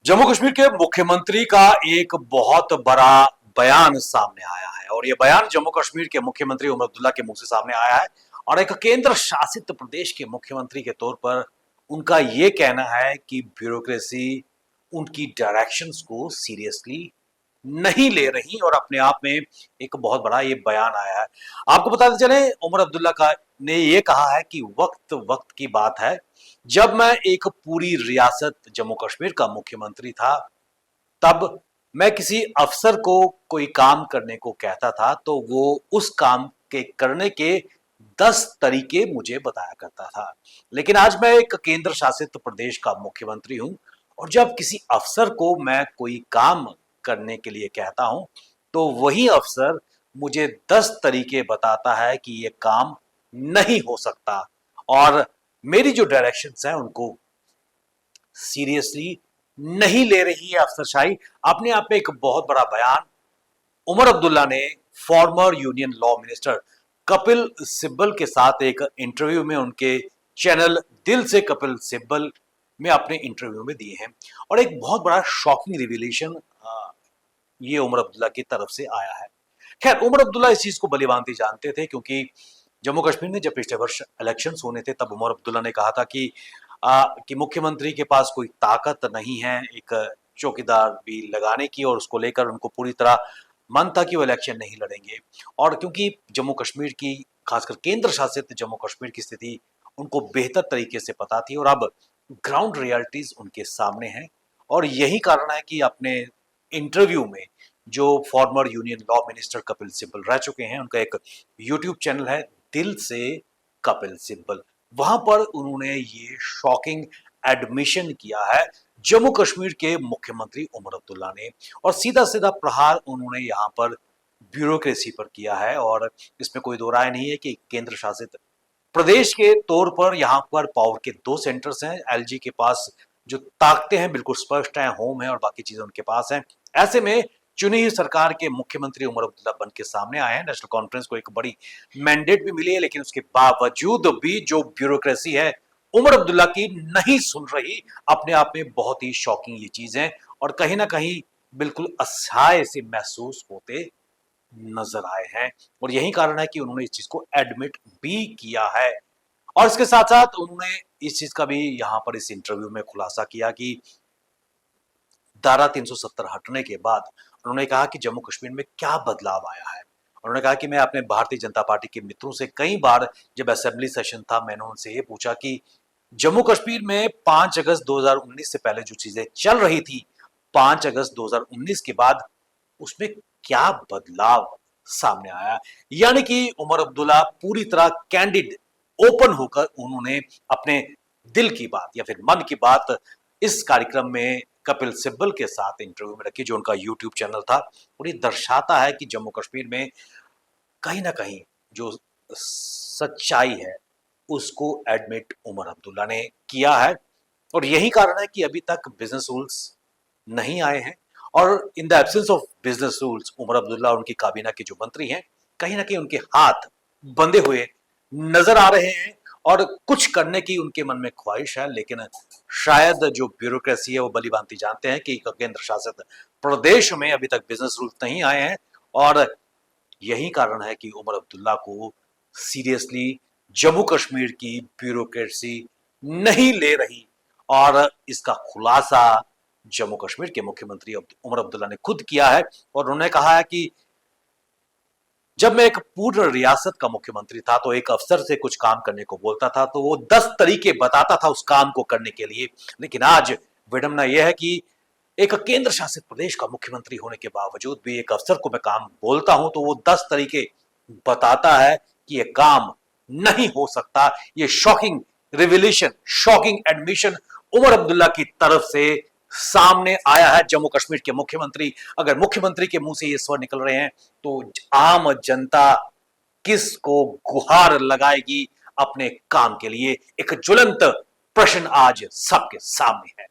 जम्मू कश्मीर के मुख्यमंत्री का एक बहुत बड़ा बयान सामने आया है और ये बयान जम्मू कश्मीर के मुख्यमंत्री उमर अब्दुल्ला के मुंह से सामने आया है। और एक केंद्र शासित प्रदेश के मुख्यमंत्री के तौर पर उनका ये कहना है कि ब्यूरोक्रेसी उनकी डायरेक्शंस को सीरियसली नहीं ले रही और अपने आप में एक बहुत बड़ा ये बयान आया है। आपको बताते चले उमर अब्दुल्ला का ने ये कहा है कि वक्त वक्त की बात है। जब मैं एक पूरी रियासत जम्मू कश्मीर का मुख्यमंत्री था तब मैं किसी अफसर को कोई काम करने को कहता था तो वो उस काम के करने के 10 तरीके मुझे बताया करता था। लेकिन आज मैं एक केंद्र शासित प्रदेश का मुख्यमंत्री हूं और जब किसी अफसर को मैं कोई काम करने के लिए कहता हूं तो वही अफसर मुझे 10 तरीके बताता है कि ये काम नहीं हो सकता और मेरी जो डायरेक्शंस हैं उनको सीरियसली नहीं ले रही है अफसरशाही। अपने आप में एक बहुत बड़ा बयान उमर अब्दुल्ला ने former union law minister Kapil Sibal के साथ एक इंटरव्यू में उनके चैनल दिल से कपिल सिब्बल में अपने इंटरव्यू में दिए हैं। और एक बहुत बड़ा शॉकिंग रिवीलेशन ये उमर अब्दुल्ला की तरफ से आया है। खैर, उमर अब्दुल्ला इस चीज को भलीभांति जानते थे क्योंकि जम्मू कश्मीर में जब पिछले वर्ष इलेक्शंस होने थे तब उमर अब्दुल्ला ने कहा था कि मुख्यमंत्री के पास कोई ताकत नहीं है एक चौकीदार भी लगाने की और उसको लेकर उनको पूरी तरह मन था कि वो इलेक्शन नहीं लड़ेंगे। और क्योंकि जम्मू कश्मीर की खासकर केंद्र शासित जम्मू कश्मीर की स्थिति उनको बेहतर तरीके से पता थी और अब ग्राउंड रियलिटीज उनके सामने हैं। और यही कारण है कि अपने इंटरव्यू में जो former union law minister Kapil Sibal रह चुके हैं उनका एक यूट्यूब चैनल है दिल से कपिल सिब्बल, वहां पर उन्होंने ये शॉकिंग एडमिशन किया है जम्मू कश्मीर के मुख्यमंत्री उमर अब्दुल्ला ने। और सीधा सीधा प्रहार उन्होंने यहां पर ब्यूरोक्रेसी पर किया है। और इसमें कोई दो राय नहीं है कि केंद्र शासित प्रदेश के तौर पर यहाँ पर पावर के 2 सेंटर्स हैं। एलजी के पास जो ताकतें हैं बिल्कुल स्पष्ट हैं, होम है और बाकी चीजें उनके पास हैं। ऐसे में चुनी हुई सरकार के मुख्यमंत्री उमर अब्दुल्ला बन के सामने आए हैं। नेशनल कॉन्फ्रेंस को एक बड़ी मैंडेट भी मिली है लेकिन उसके बावजूद भी जो ब्यूरोक्रेसी है उमर अब्दुल्ला की नहीं सुन रही। अपने आप में बहुत ही शॉकिंग ये चीज है और कहीं ना कहीं बिल्कुल असहाय से महसूस होते नजर आए हैं। और यही कारण है कि उन्होंने इस चीज को एडमिट भी किया है। और इसके साथ साथ उन्होंने इस चीज का भी यहां पर इस इंटरव्यू में खुलासा किया कि धारा 370 हटने के बाद उन्होंने कहा कि जम्मू कश्मीर में क्या बदलाव आया है। उन्होंने कहा कि मैं अपने भारतीय जनता पार्टी के मित्रों से कई बार जब असेंबली सेशन था मैंने उनसे ये पूछा कि जम्मू कश्मीर में 5 अगस्त 2019 से पहले जो चीजें चल रही थी 5 अगस्त 2019 के बाद उसमें क्या बदलाव सामने आया। यानी कि उमर अब्दुल्ला पूरी तरह कैंडिड ओपन होकर उन्होंने अपने दिल की बात या फिर मन की बात इस कार्यक्रम में कपिल सिब्बल के साथ इंटरव्यू में रखी जो उनका यूट्यूब चैनल था। और ये दर्शाता है कि जम्मू कश्मीर में कहीं ना कहीं जो सच्चाई है उसको एडमिट उमर अब्दुल्ला ने किया है। और यही कारण है कि अभी तक बिजनेस रूल्स नहीं आए हैं। और in the absence of business rules Omar Abdullah और उनकी काबीना के जो मंत्री हैं कहीं ना कहीं उनके हाथ बंधे हुए नजर आ रहे हैं। और कुछ करने की उनके मन में ख्वाहिश है लेकिन शायद जो ब्यूरोक्रेसी है वो भली भांति जानते हैं कि केंद्र शासित प्रदेश में अभी तक बिजनेस रूल्स नहीं आए हैं। और यही कारण है कि उमर अब्दुल्ला को सीरियसली जम्मू कश्मीर की ब्यूरोक्रेसी नहीं ले रही। और इसका खुलासा जम्मू कश्मीर के मुख्यमंत्री उमर अब्दुल्ला ने खुद किया है। और उन्होंने कहा है कि जब मैं एक पूर्ण रियासत का मुख्यमंत्री था तो एक अफसर से कुछ काम करने को बोलता था तो वो 10 तरीके बताता था उस काम को करने के लिए। लेकिन आज विडंबना यह है कि एक केंद्र शासित प्रदेश का मुख्यमंत्री होने के बावजूद भी एक अफसर को मैं काम बोलता हूं तो वो 10 तरीके बताता है कि ये काम नहीं हो सकता। ये shocking revelation, shocking admission Omar Abdullah की तरफ से सामने आया है। जम्मू कश्मीर के मुख्यमंत्री, अगर मुख्यमंत्री के मुंह से ये स्वर निकल रहे हैं तो आम जनता किसको गुहार लगाएगी अपने काम के लिए? एक ज्वलंत प्रश्न आज सबके सामने है।